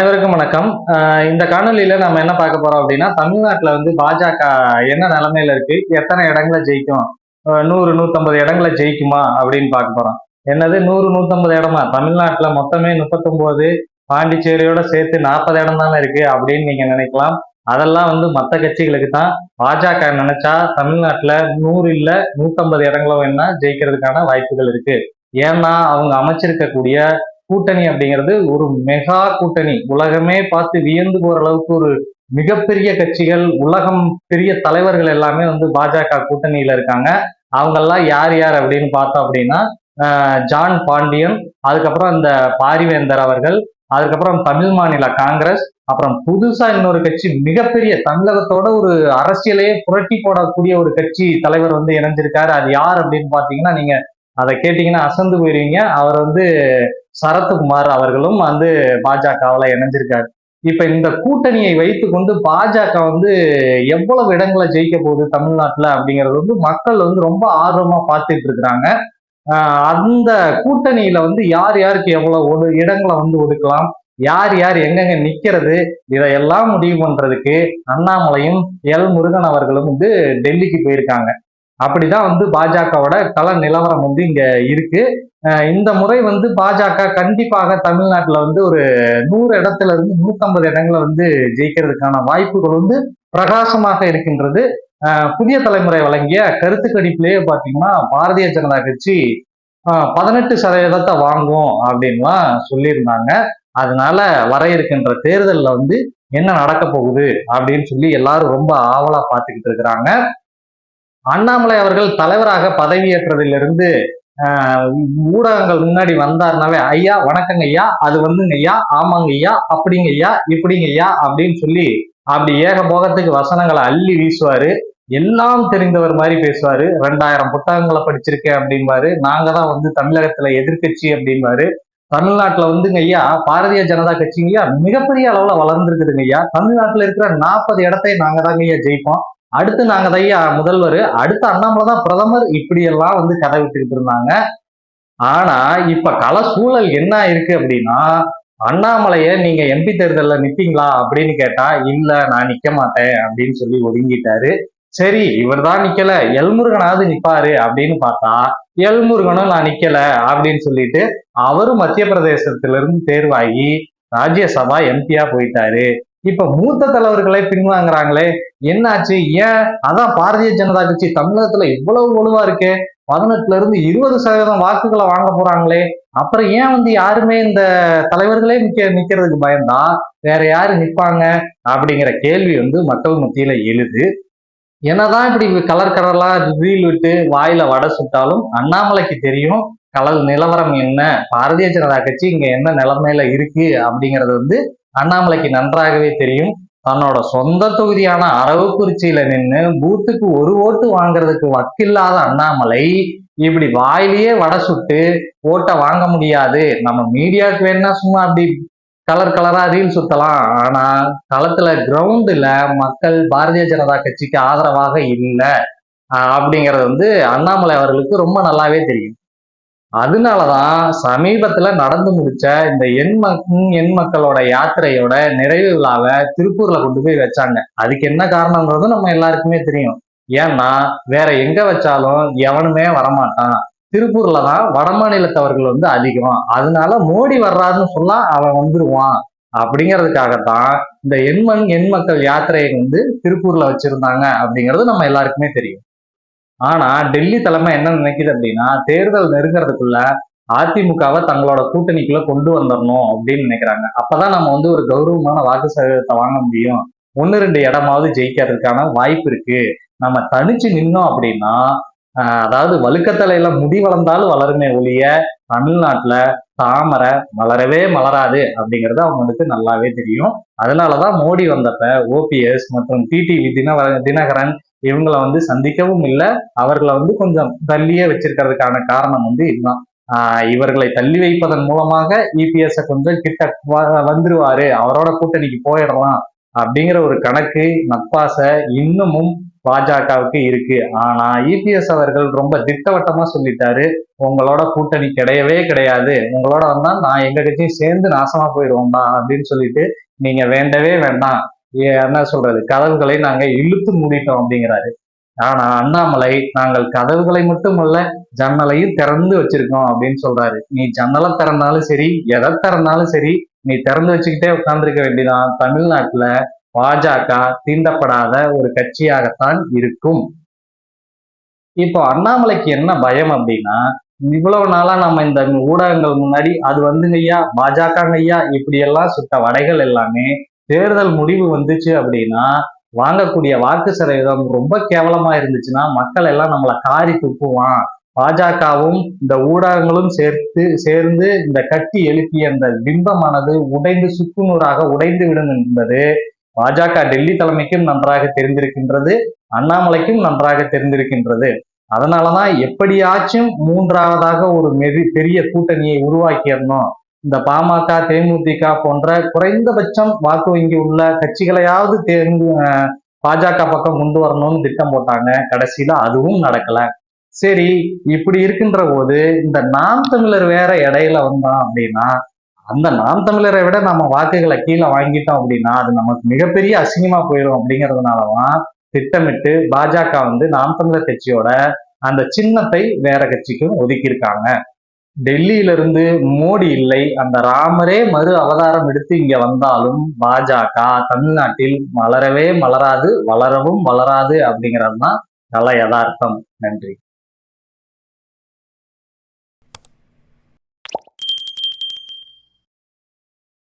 அனைவருக்கும் வணக்கம். இந்த காணொலியில நம்ம என்ன பார்க்க போறோம் அப்படின்னா, தமிழ்நாட்டுல வந்து பாஜக என்ன நிலைமையில இருக்கு, எத்தனை இடங்களை ஜெயிக்கும், 100 150 இடங்களை ஜெயிக்குமா அப்படின்னு பார்க்க போறோம். என்னது 100 150 இடமா? தமிழ்நாட்டுல மொத்தமே 39, பாண்டிச்சேரியோட சேர்த்து 40 இடம் தானே இருக்கு அப்படின்னு நீங்க நினைக்கலாம். அதெல்லாம் வந்து மற்ற கட்சிகளுக்கு தான். பாஜக நினைச்சா தமிழ்நாட்டுல 100 இல்ல 150 இடங்களோ வேணா ஜெயிக்கிறதுக்கான வாய்ப்புகள் இருக்கு. ஏன்னா அவங்க அமைச்சிருக்கக்கூடிய கூட்டணி அப்படிங்கிறது ஒரு மெகா கூட்டணி. உலகமே பார்த்து வியந்து போற அளவுக்கு ஒரு மிகப்பெரிய கட்சிகள், உலகம் பெரிய தலைவர்கள் எல்லாமே வந்து பாஜக கூட்டணியில இருக்காங்க. அவங்கெல்லாம் யார் யார் அப்படின்னு பார்த்தோம் அப்படின்னா, ஜான் பாண்டியன், அதுக்கப்புறம் இந்த பாரிவேந்தர் அவர்கள், அதுக்கப்புறம் தமிழ் மாநில காங்கிரஸ், அப்புறம் புதுசா இன்னொரு கட்சி, மிகப்பெரிய தமிழகத்தோட ஒரு அரசியலையே புரட்டி போடக்கூடிய ஒரு கட்சி தலைவர் வந்து இணைஞ்சிருக்காரு. அது யார் அப்படின்னு பாத்தீங்கன்னா, நீங்க அதை கேட்டீங்கன்னா அசந்து போயிருவீங்க. அவர் வந்து சரத்குமார் அவர்களும் வந்து பாஜகவுல இணைஞ்சிருக்காரு. இப்ப இந்த கூட்டணியை வைத்துக்கொண்டு பாஜக வந்து எவ்வளவு இடங்களை ஜெயிக்க போகுது தமிழ்நாட்டுல அப்படிங்கிறது வந்து மக்கள் வந்து ரொம்ப ஆர்வமா பார்த்துட்டு இருக்கிறாங்க. அந்த கூட்டணியில வந்து யார் யாருக்கு எவ்வளவு இடங்களை வந்து ஒதுக்கலாம், யார் யார் எங்கெங்க நிக்கிறது, இதையெல்லாம் முடிவு பண்றதுக்கு அண்ணாமலையும் முருகன் அவர்களும் வந்து டெல்லிக்கு போயிருக்காங்க. அப்படிதான் வந்து பாஜகவோட கள நிலவரம் வந்து இங்க இருக்கு. இந்த முறை வந்து பாஜக கண்டிப்பாக தமிழ்நாட்டுல வந்து ஒரு 100 இடத்துல இருந்து 150 இடங்களை வந்து ஜெயிக்கிறதுக்கான வாய்ப்புகள் வந்து பிரகாசமாக இருக்கின்றது. புதிய தலைமுறை வழங்கிய கருத்து கணிப்பிலேயே பாத்தீங்கன்னா பாரதிய ஜனதா கட்சி 18% வாங்கும் அப்படின்லாம் சொல்லியிருந்தாங்க. அதனால வர இருக்கின்ற தேர்தல்ல வந்து என்ன நடக்க போகுது அப்படின்னு சொல்லி எல்லாரும் ரொம்ப ஆவலா பார்த்துக்கிட்டு இருக்கிறாங்க. அண்ணாமலை அவர்கள் தலைவராக பதவியேற்றதிலிருந்து ஊடகங்கள் முன்னாடி வந்தாருனாவே, ஐயா வணக்கங்க ஐயா, அது வந்துங்க ஐயா, ஆமாங்க ஐயா, அப்படிங்க ஐயா, இப்படிங்க ஐயா அப்படின்னு சொல்லி அப்படி ஏகபோகத்துக்கு வசனங்களை அள்ளி வீசுவாரு. எல்லாம் தெரிந்தவர் மாதிரி பேசுவாரு. 2000 புத்தகங்களை படிச்சிருக்கேன் அப்படின்பாரு. நாங்க தான் வந்து தமிழகத்துல எதிர்கட்சி அப்படின்பாரு. தமிழ்நாட்டுல வந்துங்க ஐயா பாரதிய ஜனதா கட்சிங்க ஐயா மிகப்பெரிய அளவுல வளர்ந்துருக்குதுங்க ஐயா. தமிழ்நாட்டுல இருக்கிற 40 இடத்தை நாங்க தாங்க ஐயா ஜெயிப்போம். அடுத்து நாங்க தையா முதல்வர், அடுத்து அண்ணாமலை தான் பிரதமர், இப்படி எல்லாம் வந்து கதை விட்டுக்கிட்டு இருந்தாங்க. ஆனா இப்ப கள சூழல் என்ன இருக்கு அப்படின்னா, அண்ணாமலைய நீங்க எம்பி தேர்தல்ல நிப்பீங்களா அப்படின்னு கேட்டா, இல்ல நான் நிக்க மாட்டேன் அப்படின்னு சொல்லி ஒதுங்கிட்டாரு. சரி இவர் தான் நிக்கல, முருகனாவது நிப்பாரு அப்படின்னு பார்த்தா, முருகனும் நான் நிக்கல அப்படின்னு சொல்லிட்டு அவரும் மத்திய பிரதேசத்திலிருந்து தேர்வாகி ராஜ்யசபா எம்பியா போயிட்டாரு. இப்ப மூத்த தலைவர்களை பின்வாங்குறாங்களே, என்னாச்சு? ஏன்? அதான் பாரதிய ஜனதா கட்சி தமிழகத்துல இவ்வளவு வலுவா இருக்கு, 18% இருந்து 20% வாக்குகளை வாங்க போறாங்களே, அப்புறம் ஏன் வந்து யாருமே இந்த தலைவர்களே நிக்கிறதுக்கு பயந்தா வேற யாரு நிப்பாங்க அப்படிங்கிற கேள்வி வந்து மக்கள் மத்தியில எழுது. என்னதான் இப்படி கலர் கலர்லா ரீல் விட்டு வாயில வடை சுட்டாலும் அண்ணாமலைக்கு தெரியும் கலர் நிலவரம் என்ன, பாரதிய ஜனதா கட்சி இங்க என்ன நிலைமையில இருக்கு அப்படிங்கிறது வந்து அண்ணாமலைக்கு நன்றாகவே தெரியும். தன்னோட சொந்த தொகுதியான அரவக்குறிச்சியில நின்று பூத்துக்கு ஒரு ஓட்டு வாங்குறதுக்கு வக்கில்லாத அண்ணாமலை இப்படி வாயிலேயே வடை சுட்டு ஓட்டை வாங்க முடியாது, நம்ம மீடியாவுக்கு வேணா சும்மா அப்படி கலர் கலரா ரீல் சுத்தலாம், ஆனா களத்துல கிரவுண்டுல மக்கள் பாரதிய ஜனதா கட்சிக்கு ஆதரவாக இல்லை அப்படிங்கிறது வந்து அண்ணாமலை அவர்களுக்கு ரொம்ப நல்லாவே தெரியும். அதனாலதான் சமீபத்துல நடந்து முடிச்ச இந்த எண் மக்களோட யாத்திரையோட நிறைவு விழாவை திருப்பூர்ல கொண்டு போய் வச்சாங்க. அதுக்கு என்ன காரணம்ன்றதும் நம்ம எல்லாருக்குமே தெரியும். ஏன்னா வேற எங்க வச்சாலும் எவனுமே வரமாட்டான், திருப்பூர்ல தான் வட மாநிலத்தவர்கள் வந்து அதிகம், அதனால மோடி வர்றாருன்னு சொன்னா அவன் வந்துருவான் அப்படிங்கிறதுக்காகத்தான் இந்த எண் மக்கள் யாத்திரையை வந்து திருப்பூர்ல வச்சிருந்தாங்க அப்படிங்கிறது நம்ம எல்லாருக்குமே தெரியும். ஆனா டெல்லி தலைமை என்ன நினைக்குது அப்படின்னா, தேர்தல் நெருங்கிறதுக்குள்ள அதிமுகவை தங்களோட கூட்டணிக்குள்ள கொண்டு வந்துடணும் அப்படின்னு நினைக்கிறாங்க. அப்பதான் நம்ம வந்து ஒரு கௌரவமான வாக்கு சதவீதத்தை வாங்க முடியும், 1-2 இடமாவது ஜெயிக்கிறதுக்கான வாய்ப்பு இருக்கு. நம்ம தனிச்சு நின்னோம் அப்படின்னா, அதாவது வழுக்கத்தலையில முடி வளர்ந்தாலும் வளருமே ஒழிய தமிழ்நாட்டுல தாமரை மலரவே மலராது அப்படிங்கிறது அவங்களுக்கு நல்லாவே தெரியும். அதனாலதான் மோடி வந்தப்ப ஓபிஎஸ் மற்றும் டிடிவி தினகரன் இவங்களை வந்து சந்திக்கவும் இல்லை, அவர்களை வந்து கொஞ்சம் தள்ளியே வச்சிருக்கிறதுக்கான காரணம் வந்து இதுதான். இவர்களை தள்ளி வைப்பதன் மூலமாக இபிஎஸ் கொஞ்சம் கிட்ட வந்துருவாரு, அவரோட கூட்டணிக்கு போயிடலாம் அப்படிங்கிற ஒரு கணக்கு நட்பாசை இன்னமும் பாஜகவுக்கு இருக்கு. ஆனா இபிஎஸ் அவர்கள் ரொம்ப திட்டவட்டமா சொல்லிட்டாரு, உங்களோட கூட்டணி கிடையவே கிடையாது, உங்களோட வந்தா நான் எங்க கட்சியும் சேர்ந்து நாசமா போயிடுவோம்டா அப்படின்னு சொல்லிட்டு நீங்க வேண்டவே வேண்டாம், என்ன சொல்றது, கதவுகளை நாங்க இழுத்து மூடிட்டோம் அப்படிங்கிறாரு. ஆனா அண்ணாமலை நாங்கள் கதவுகளை மட்டுமல்ல ஜன்னலையும் திறந்து வச்சிருக்கோம் அப்படின்னு சொல்றாரு. நீ ஜன்னலை திறந்தாலும் சரி, எதை திறந்தாலும் சரி, நீ திறந்து வச்சுக்கிட்டே உட்கார்ந்துருக்க வேண்டியதான். தமிழ்நாட்டுல பாஜக தீண்டப்படாத ஒரு கட்சியாகத்தான் இருக்கும். இப்போ அண்ணாமலைக்கு என்ன பயம் அப்படின்னா, இவ்வளவு நாளா நம்ம இந்த ஊடகங்கள் முன்னாடி அது வந்துங்க ஐயா, பாஜகங்க ஐயா, இப்படி எல்லாம் சுட்ட வடைகள் எல்லாமே தேர்தல் முடிவு வந்துச்சு அப்படின்னா வாங்கக்கூடிய வாக்கு சதவீதம் ரொம்ப கேவலமா இருந்துச்சுன்னா மக்கள் எல்லாம் நம்மளை காரி துப்புவான். பாஜகவும் இந்த ஊடகங்களும் சேர்ந்து இந்த கட்டி எழுப்பிய அந்த பிம்பமானது உடைந்து சுக்குநூறாக உடைந்து விடும் என்பது பாஜக டெல்லி தலைமைக்கும் நன்றாக தெரிந்திருக்கின்றது, அண்ணாமலைக்கும் நன்றாக தெரிந்திருக்கின்றது. அதனாலதான் எப்படியாச்சும் மூன்றாவதாக ஒரு பெரிய கூட்டணியை உருவாக்கிடணும், இந்த பாமக தேமுதிக போன்ற குறைந்தபட்சம் வாக்கு வங்கி உள்ள கட்சிகளையாவது தேர்ந்து பாஜக பக்கம் கொண்டு வரணும்னு திட்டம் போட்டாங்க. கடைசியில அதுவும் நடக்கல. சரி, இப்படி இருக்கின்ற போது இந்த நாம் தமிழர் வேற இடையில வந்தோம் அப்படின்னா, அந்த நாம் தமிழரை விட நம்ம வாக்குகளை கீழே வாங்கிட்டோம் அப்படின்னா அது நமக்கு மிகப்பெரிய அசிங்கமா போயிடும். அப்படிங்கிறதுனாலதான் திட்டமிட்டு பாஜக நாம் தமிழர் கட்சியோட அந்த சின்னத்தை வேற கட்சிக்கும் ஒதுக்கியிருக்காங்க. டெல்லியிலிருந்து மோடி இல்லை, அந்த ராமரே மறு அவதாரம் எடுத்து இங்க வந்தாலும் பாஜக தமிழ்நாட்டில் மலரவே மலராது, வளரவும் வளராது அப்படிங்கிறது தான் நல்ல யதார்த்தம். நன்றி.